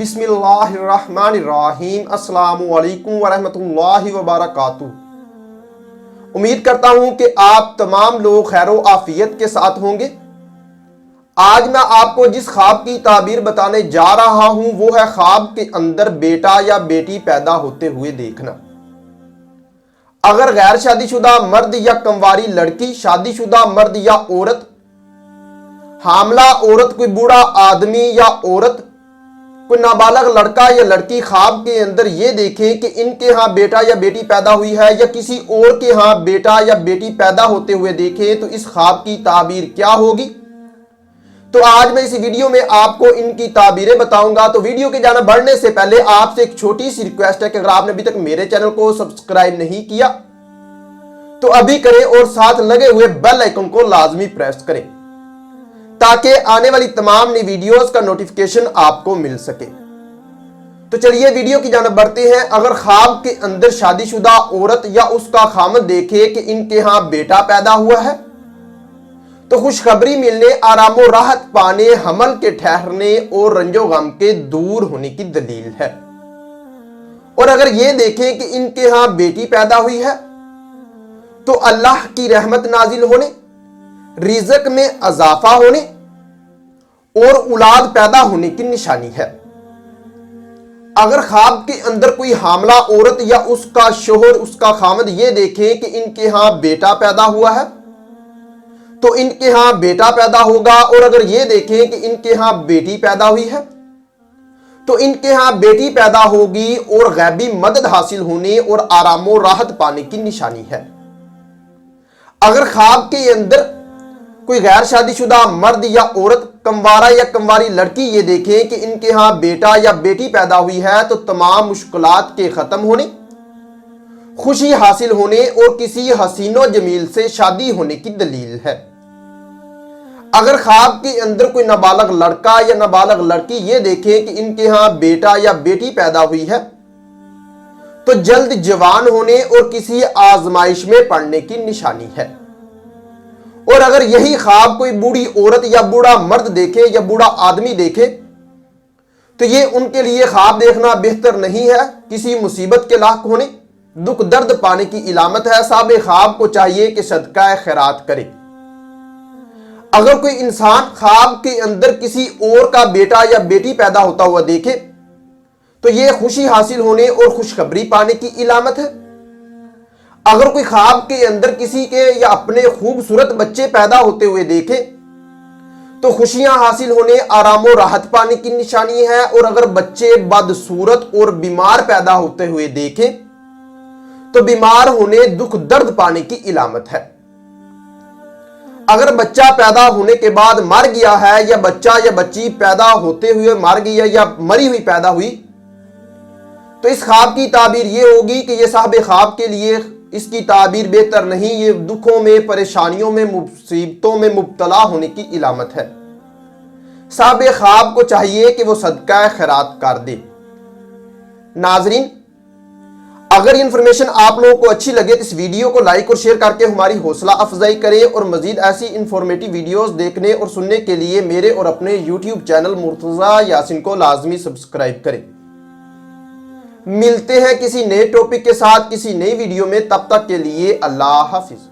بسم اللہ الرحمن الرحیم۔ السلام علیکم ورحمۃ اللہ وبرکاتہ۔ امید کرتا ہوں کہ آپ تمام لوگ خیر و عافیت کے ساتھ ہوں گے۔ آج میں آپ کو جس خواب کی تعبیر بتانے جا رہا ہوں وہ ہے خواب کے اندر بیٹا یا بیٹی پیدا ہوتے ہوئے دیکھنا۔ اگر غیر شادی شدہ مرد یا کنواری لڑکی، شادی شدہ مرد یا عورت، حاملہ عورت، کوئی بوڑھا آدمی یا عورت، کوئی نابالغ لڑکا یا لڑکی خواب کے اندر یہ دیکھیں کہ ان کے ہاں بیٹا یا بیٹی پیدا ہوئی ہے، یا کسی اور کے ہاں بیٹا یا بیٹی پیدا ہوتے ہوئے دیکھیں، تو اس خواب کی تعبیر کیا ہوگی؟ تو آج میں اس ویڈیو میں آپ کو ان کی تعبیریں بتاؤں گا۔ تو ویڈیو کی جانب بڑھنے سے پہلے آپ سے ایک چھوٹی سی ریکویسٹ ہے کہ اگر آپ نے ابھی تک میرے چینل کو سبسکرائب نہیں کیا تو ابھی کریں اور ساتھ لگے ہوئے بیل آئیکن کو لازمی پریس کریں تاکہ آنے والی تمام نئی ویڈیوز کا نوٹیفیکیشن آپ کو مل سکے۔ تو چلیے ویڈیو کی جانب بڑھتے ہیں۔ اگر خواب کے اندر شادی شدہ عورت یا اس کا خامند دیکھے کہ ان کے ہاں بیٹا پیدا ہوا ہے تو خوشخبری ملنے، آرام و راحت پانے، حمل کے ٹھہرنے اور رنج و غم کے دور ہونے کی دلیل ہے۔ اور اگر یہ دیکھیں کہ ان کے ہاں بیٹی پیدا ہوئی ہے تو اللہ کی رحمت نازل ہونے، رزق میں اضافہ ہونے اور اولاد پیدا ہونے کی نشانی ہے۔ اگر خواب کے اندر کوئی حاملہ عورت یا اس کا شوہر، اس کا خامند یہ دیکھیں کہ ان کے ہاں بیٹا پیدا ہوا ہے تو ان کے ہاں بیٹا پیدا ہوگا، اور اگر یہ دیکھیں کہ ان کے ہاں بیٹی پیدا ہوئی ہے تو ان کے ہاں بیٹی پیدا ہوگی اور غیبی مدد حاصل ہونے اور آرام و راحت پانے کی نشانی ہے۔ اگر خواب کے اندر کوئی غیر شادی شدہ مرد یا عورت، کنوارا یا کنواری لڑکی یہ دیکھیں کہ ان کے ہاں بیٹا یا بیٹی پیدا ہوئی ہے تو تمام مشکلات کے ختم ہونے، خوشی حاصل ہونے اور کسی حسین و جمیل سے شادی ہونے کی دلیل ہے۔ اگر خواب کے اندر کوئی نابالغ لڑکا یا نابالغ لڑکی یہ دیکھیں کہ ان کے ہاں بیٹا یا بیٹی پیدا ہوئی ہے تو جلد جوان ہونے اور کسی آزمائش میں پڑنے کی نشانی ہے۔ اور اگر یہی خواب کوئی بوڑھی عورت یا بوڑھا مرد دیکھے یا بوڑھا آدمی دیکھے تو یہ ان کے لیے خواب دیکھنا بہتر نہیں ہے، کسی مصیبت کے لاحق ہونے، دکھ درد پانے کی علامت ہے۔ صاحب خواب کو چاہیے کہ صدقہ خیرات کرے۔ اگر کوئی انسان خواب کے اندر کسی اور کا بیٹا یا بیٹی پیدا ہوتا ہوا دیکھے تو یہ خوشی حاصل ہونے اور خوشخبری پانے کی علامت ہے۔ اگر کوئی خواب کے اندر کسی کے یا اپنے خوبصورت بچے پیدا ہوتے ہوئے دیکھے تو خوشیاں حاصل ہونے، آرام و راحت پانے کی نشانی ہے۔ اور اگر بچے بدصورت اور بیمار پیدا ہوتے ہوئے دیکھیں تو بیمار ہونے، دکھ درد پانے کی علامت ہے۔ اگر بچہ پیدا ہونے کے بعد مر گیا ہے یا بچہ یا بچی پیدا ہوتے ہوئے مر گئی یا مری ہوئی پیدا ہوئی تو اس خواب کی تعبیر یہ ہوگی کہ یہ صاحب خواب کے لیے اس کی تعبیر بہتر نہیں، یہ دکھوں میں، پریشانیوں میں، مصیبتوں میں مبتلا ہونے کی علامت ہے۔ صاحب خواب کو چاہیے کہ وہ صدقہ خیرات کر دے۔ ناظرین، اگر یہ انفارمیشن آپ لوگوں کو اچھی لگے تو اس ویڈیو کو لائک اور شیئر کر کے ہماری حوصلہ افزائی کریں، اور مزید ایسی انفارمیٹیو ویڈیوز دیکھنے اور سننے کے لیے میرے اور اپنے یوٹیوب چینل مرتضی یاسین کو لازمی سبسکرائب کریں۔ ملتے ہیں کسی نئے ٹاپک کے ساتھ کسی نئی ویڈیو میں، تب تک کے لیے اللہ حافظ۔